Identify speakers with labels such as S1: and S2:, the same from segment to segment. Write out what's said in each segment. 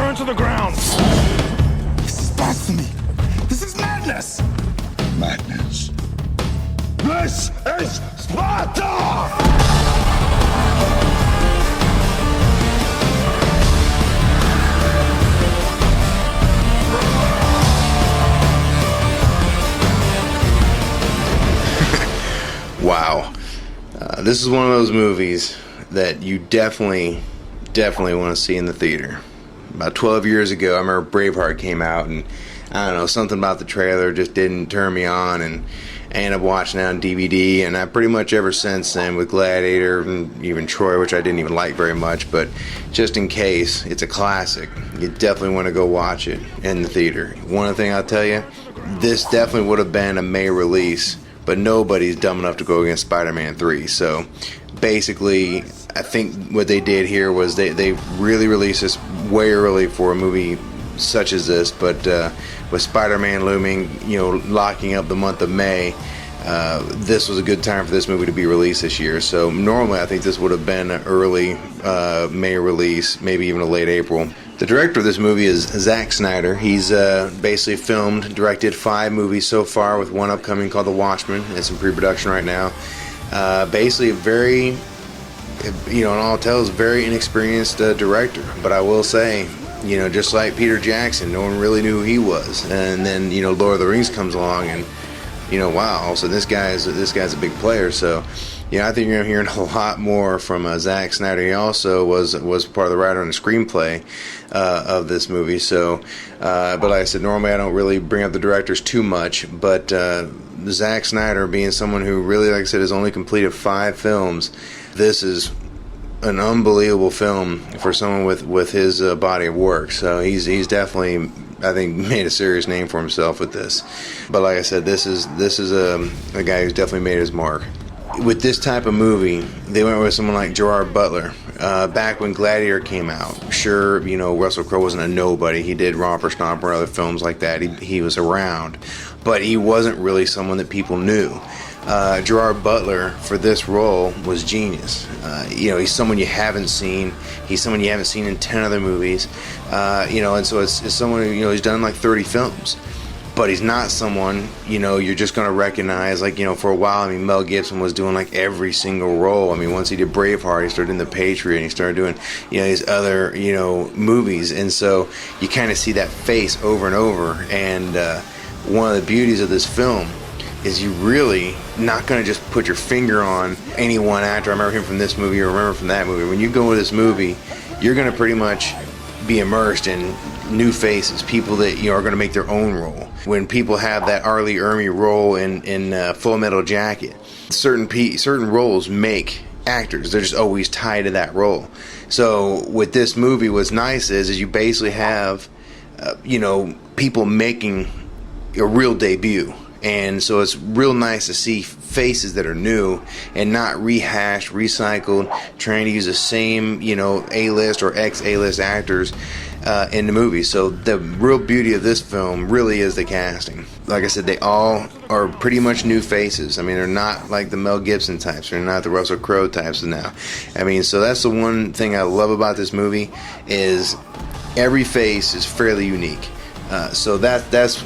S1: Return to the ground.
S2: This is blasphemy. This is madness.
S3: Madness.
S2: This is Sparta!
S4: Wow. This is one of those movies that you definitely want to see in the theater. About 12 years ago, I remember Braveheart came out, and I don't know, something about the trailer just didn't turn me on, and I ended up watching it on DVD, and I pretty much ever since then, with Gladiator and even Troy, which I didn't even like very much, but just in case, it's a classic. You definitely want to go watch it in the theater. One thing I'll tell you, this definitely would have been a May release, but nobody's dumb enough to go against Spider-Man 3. So basically, I think what they did here was they really released this way early for a movie such as this, but with Spider-Man looming, locking up the month of May, this was a good time for this movie to be released this year. So normally I think this would have been an early May release, maybe even a late April. The director of this movie is Zack Snyder. He's basically filmed, directed 5 movies so far, with one upcoming called The Watchmen. It's in pre-production right now. Basically a very, in all tells, very inexperienced director. But I will say, just like Peter Jackson, no one really knew who he was. And then, Lord of the Rings comes along, and wow, all of a sudden this guy's a big player. So, I think you're hearing a lot more from Zack Snyder. He also was part of the writer on the screenplay of this movie. So, but like I said, normally I don't really bring up the directors too much. But Zack Snyder, being someone who really, like I said, has only completed 5 films, this is an unbelievable film for someone with his body of work. So he's definitely, I think, made a serious name for himself with this. But like I said, this is a guy who's definitely made his mark. With this type of movie, they went with someone like Gerard Butler. Back when Gladiator came out, sure, Russell Crowe wasn't a nobody. He did Romper Stomper and other films like that. He was around, but he wasn't really someone that people knew. Gerard Butler, for this role, was genius. He's someone you haven't seen. He's someone you haven't seen in 10 other movies. And so it's someone who, he's done like 30 films. But he's not someone, you're just going to recognize, for a while, Mel Gibson was doing like every single role. Once he did Braveheart, he started doing The Patriot, and he started doing, these other, movies. And so you kind of see that face over and over. And one of the beauties of this film is you really not going to just put your finger on any one actor. I remember him from this movie or remember from that movie. When you go with this movie, you're going to pretty much be immersed in new faces, people that are going to make their own role. When people have that R. Lee Ermey role in Full Metal Jacket, certain roles make actors. They're just always tied to that role. So with this movie, what's nice is you basically have people making a real debut. And so it's real nice to see faces that are new and not rehashed, recycled, trying to use the same, A-list or ex-A-list actors in the movie. So the real beauty of this film really is the casting. Like I said, they all are pretty much new faces. They're not like the Mel Gibson types. They're not the Russell Crowe types now. So that's the one thing I love about this movie is every face is fairly unique. So that's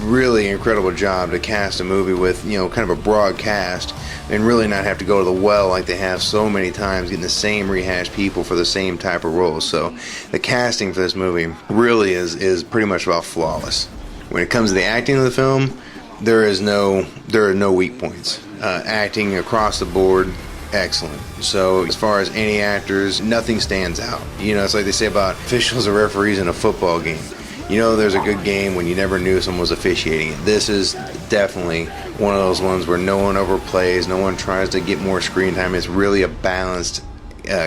S4: really incredible job to cast a movie with kind of a broad cast and really not have to go to the well like they have so many times, getting the same rehashed people for the same type of roles. So the casting for this movie really is pretty much about flawless. When it comes to the acting of the film, there are no weak points. Acting across the board, excellent. So as far as any actors, nothing stands out. It's like they say about officials or referees in a football game. There's a good game when you never knew someone was officiating it. This is definitely one of those ones where no one overplays, no one tries to get more screen time. It's really a balanced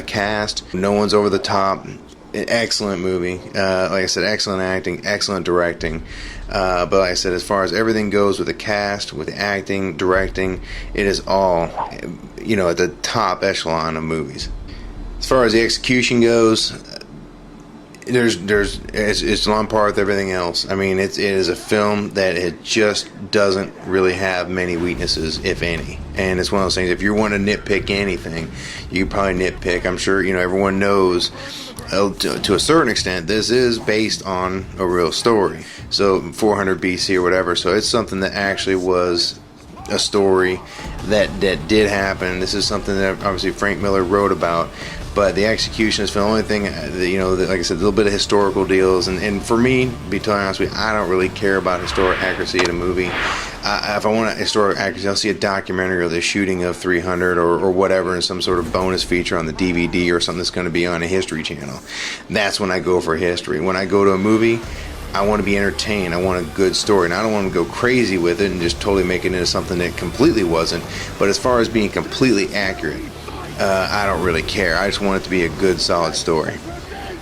S4: cast. No one's over the top. An excellent movie. Like I said, excellent acting, excellent directing. But like I said, as far as everything goes with the cast, with the acting, directing, it is all, at the top echelon of movies. As far as the execution goes, it's on par with everything else. I mean, it is a film that it just doesn't really have many weaknesses, if any. And it's one of those things, if you want to nitpick anything, you can probably nitpick. I'm sure, everyone knows to a certain extent, this is based on a real story. So 400 BC or whatever. So it's something that actually was a story that did happen. This is something that obviously Frank Miller wrote about. But the execution is the only thing, like I said, a little bit of historical deals. And for me, to be totally honest with you, I don't really care about historic accuracy in a movie. If I want historic accuracy, I'll see a documentary or the shooting of 300 or whatever in some sort of bonus feature on the DVD or something that's going to be on a History Channel. That's when I go for history. When I go to a movie, I want to be entertained. I want a good story. And I don't want to go crazy with it and just totally make it into something that completely wasn't. But as far as being completely accurate, I don't really care. I just want it to be a good, solid story.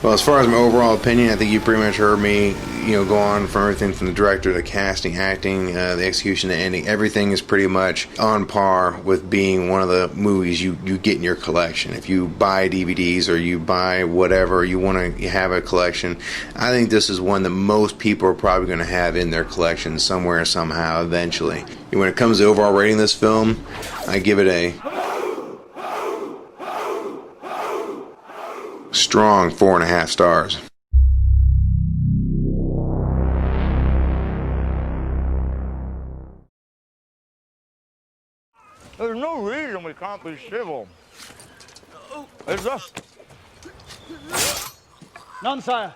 S4: Well, as far as my overall opinion, I think you pretty much heard me, go on from everything from the director, the casting, acting, the execution, the ending. Everything is pretty much on par with being one of the movies you get in your collection. If you buy DVDs or you buy whatever, you want to have a collection, I think this is one that most people are probably going to have in their collection somewhere, somehow, eventually. When it comes to overall rating this film, I give it a strong 4.5 stars.
S1: There's no reason we can't be civil. Is there?
S5: None, sire.